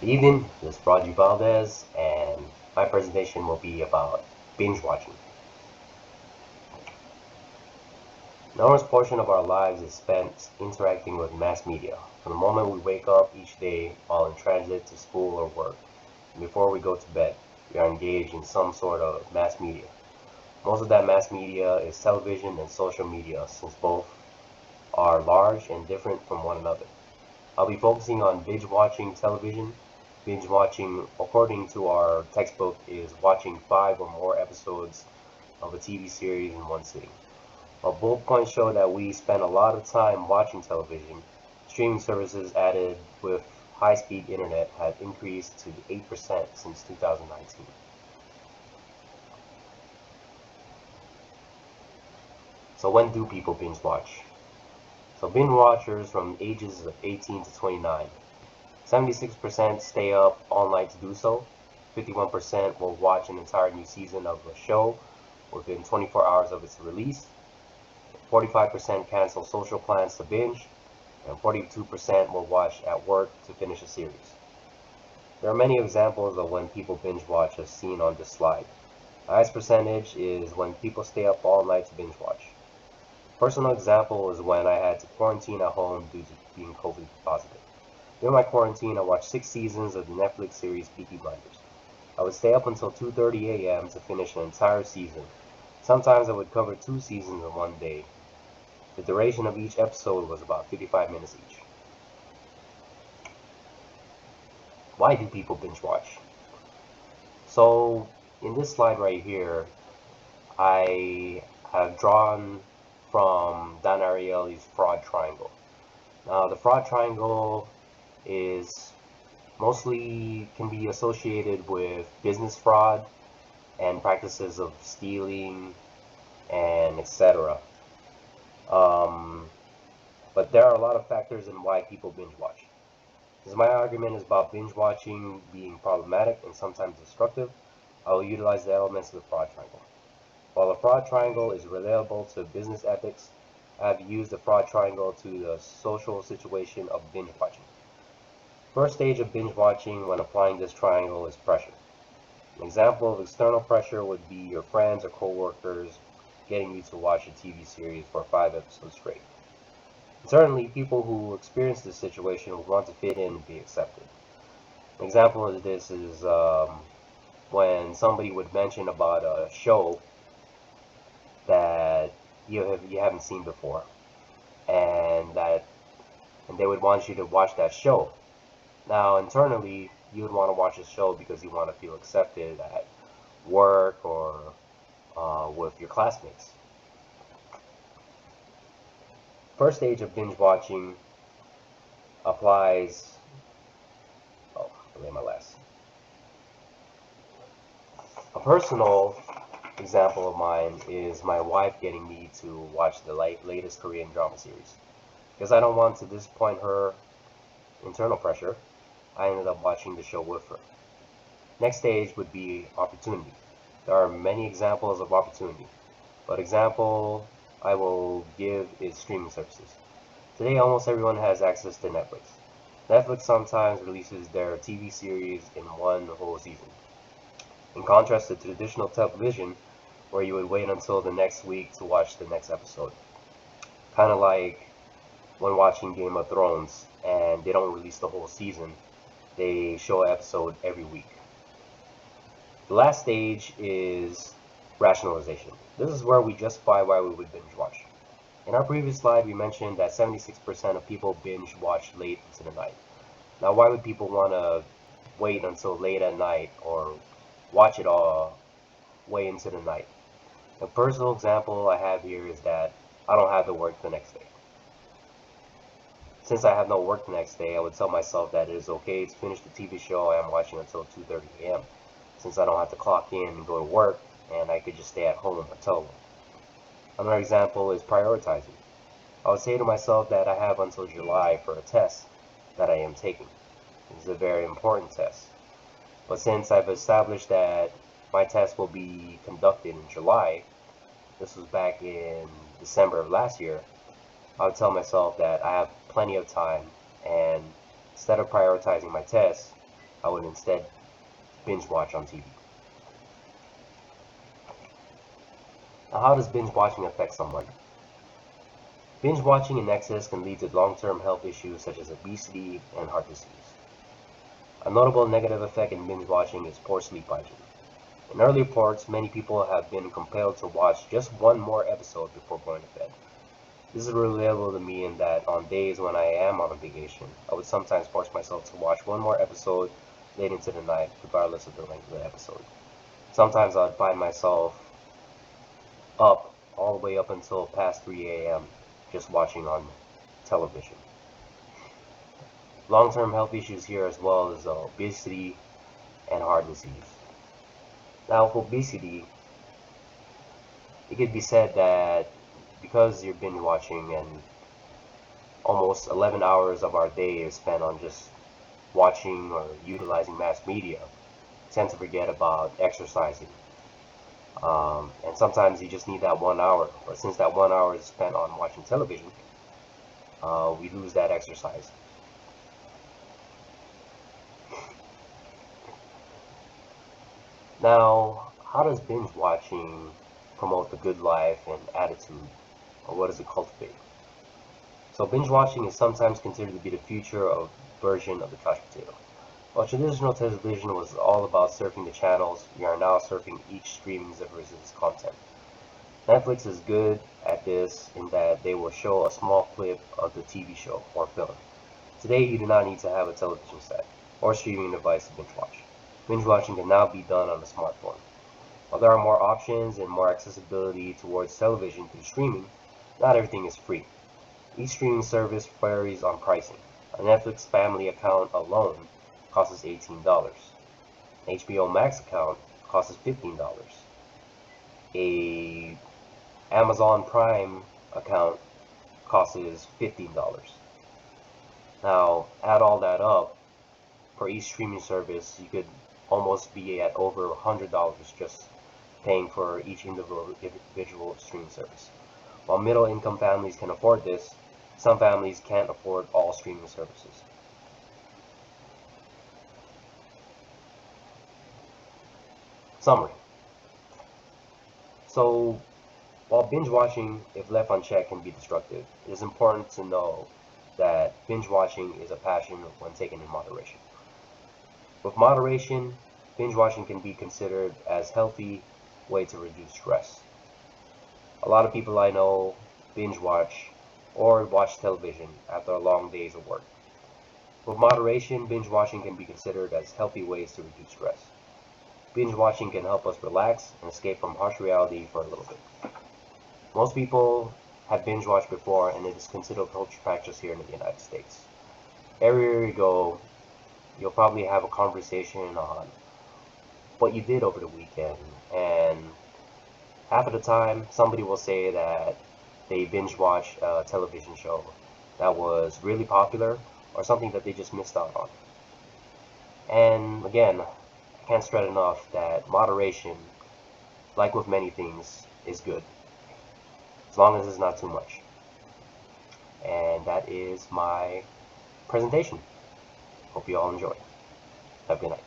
Good evening, this is Raji Valdez, and my presentation will be about binge watching. An enormous portion of our lives is spent interacting with mass media. From the moment we wake up each day while in transit to school or work, and before we go to bed, we are engaged in some sort of mass media. Most of that mass media is television and social media, since both are large and different from one another. I'll be focusing on binge watching television. Binge watching, according to our textbook, is watching 5 or more episodes of a TV series in one sitting. While bullet points show that we spend a lot of time watching television, streaming services added with high-speed internet have increased to 8% since 2019. So when do people binge watch? So binge watchers from ages of 18 to 29. 76% stay up all night to do so. 51% will watch an entire new season of a show within 24 hours of its release. 45% cancel social plans to binge, and 42% will watch at work to finish a series. There are many examples of when people binge watch as seen on this slide. The highest percentage is when people stay up all night to binge watch. Personal example is when I had to quarantine at home due to being COVID positive. During my quarantine, I watched 6 seasons of the Netflix series Peaky Blinders. I would stay up until 2:30 a.m. to finish an entire season. Sometimes I would cover 2 seasons in one day. The duration of each episode was about 55 minutes each. Why do people binge watch? So, in this slide right here, I have drawn from Dan Ariely's fraud triangle. Now, the fraud triangle is mostly can be associated with business fraud and practices of stealing and etc. But there are a lot of factors in why people binge watch. As my argument is about binge watching being problematic and sometimes destructive, I will utilize the elements of the fraud triangle. While the fraud triangle is relatable to business ethics, I have used the fraud triangle to the social situation of binge watching. First stage of binge watching when applying this triangle is pressure. An example of external pressure would be your friends or coworkers getting you to watch a TV series for 5 episodes straight. Certainly, people who experience this situation will want to fit in and be accepted. An example of this is when somebody would mention about a show that you haven't seen before, and they would want you to watch that show. Now, internally, you would want to watch a show because you want to feel accepted at work or with your classmates. First stage of binge watching applies. Oh, I made my last. A personal example of mine is my wife getting me to watch the latest Korean drama series. Because I don't want to disappoint her internal pressure, I ended up watching the show with her. Next stage would be opportunity. There are many examples of opportunity, but example I will give is streaming services. Today, almost everyone has access to Netflix. Netflix sometimes releases their TV series in one whole season. In contrast to traditional television, where you would wait until the next week to watch the next episode. Kind of like when watching Game of Thrones and they don't release the whole season, they show an episode every week. The last stage is rationalization. This is where we justify why we would binge watch. In our previous slide, we mentioned that 76% of people binge watch late into the night. Now, why would people want to wait until late at night or watch it all way into the night? A personal example I have here is that I don't have to work the next day. Since I have no work the next day, I would tell myself that it is okay to finish the TV show I am watching until 2:30 a.m. since I don't have to clock in and go to work and I could just stay at home until one. Another example is prioritizing. I would say to myself that I have until July for a test that I am taking. This is a very important test. But since I've established that my test will be conducted in July, this was back in December of last year, I would tell myself that I have plenty of time, and instead of prioritizing my test, I would instead binge watch on TV. Now, how does binge watching affect someone? Binge watching in excess can lead to long-term health issues such as obesity and heart disease. A notable negative effect in binge watching is poor sleep hygiene. In early reports, many people have been compelled to watch just one more episode before going to bed. This is relatable to me in that on days when I am on a vacation, I would sometimes force myself to watch one more episode late into the night, regardless of the length of the episode. Sometimes I'd find myself up all the way up until past 3 a.m. just watching on television. Long-term health issues here as well as obesity and heart disease. Now, with obesity, it could be said that because you're binge watching and almost 11 hours of our day is spent on just watching or utilizing mass media, tend to forget about exercising. And sometimes you just need that 1 hour, but since that 1 hour is spent on watching television, we lose that exercise. Now, how does binge watching promote the good life and attitude, or what does it cultivate? So binge watching is sometimes considered to be the future of version of the couch potato. While traditional television was all about surfing the channels, we are now surfing each streaming service's content. Netflix is good at this in that they will show a small clip of the TV show or film. Today you do not need to have a television set or streaming device to binge watch. Binge watching can now be done on a smartphone. While there are more options and more accessibility towards television through streaming, not everything is free. Each streaming service varies on pricing. A Netflix family account alone costs $18. An HBO Max account costs $15. A Amazon Prime account costs $15. Now, add all that up, for each streaming service, you could almost be at over $100 just paying for each individual streaming service. While middle-income families can afford this, some families can't afford all streaming services. Summary. So, while binge watching, if left unchecked, can be destructive, it is important to know that binge watching is a passion when taken in moderation. With moderation, binge watching can be considered as a healthy way to reduce stress. A lot of people I know binge watch or watch television after long days of work. With moderation, binge watching can be considered as healthy ways to reduce stress. Binge watching can help us relax and escape from harsh reality for a little bit. Most people have binge watched before, and it is considered a culture practice here in the United States. Everywhere you go, you'll probably have a conversation on what you did over the weekend, and half of the time somebody will say that they binge watched a television show that was really popular or something that they just missed out on. And again, I can't stress enough that moderation, like with many things, is good, as long as it's not too much. And that is my presentation. Hope you all enjoy. Have a good night.